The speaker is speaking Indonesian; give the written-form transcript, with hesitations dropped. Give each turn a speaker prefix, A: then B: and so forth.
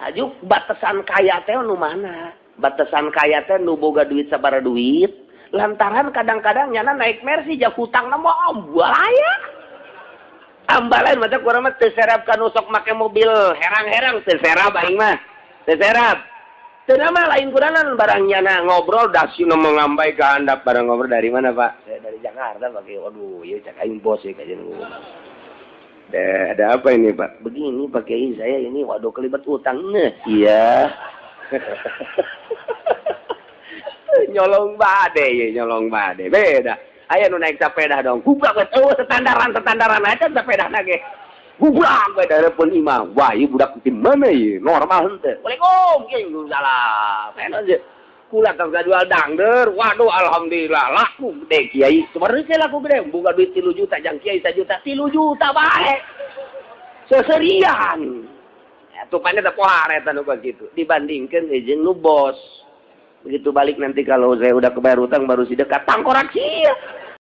A: Ajuk batasan kaya teh nu mana? Batasan kaya teh nu boga duit sabara duit. Lantaran kadang-kadang nyana naik Mercy jak hutang na mah ambalaya. Ambalain mata kurang mah teu serap kanu sok make mobil herang-herang teu serap aing mah. Teu serap. Teu mah lain kunanan barang nyana ngobrol dah sieun mengambai ka handap barang ngobrol dari mana, Pak? Saya dari Jakarta, Pak. Waduh, ya cak aing bos ya kajian gua. Ada apa ini, Pak? Begini Pak Kiai, saya ini waduh kelibat utang. Nah, iya. Nyolong bade ya, nyolong bade. Beda. Aya nu naik sepeda dong. Gubrak we. Oh, standaran aja sepeda nage. Gubrak we darepeun imam. Wah, ieu budak di mana ieu? Normal henteu. Waalaikumsalam, Kiai. Salam. Enak kula tangga jual dangder. Waduh, alhamdulillah laku gede Kiai. Sebenarnya saya laku gede. Buka duit 3 juta, jang Kiai 1 juta. 3 juta bae. Seserian. Ya, tupanya teh pohar eta nu begitu. Dibandingkeun jeung nu bos. Begitu balik nanti kalau saya udah kebayar utang baru si dekat tangkorak sih.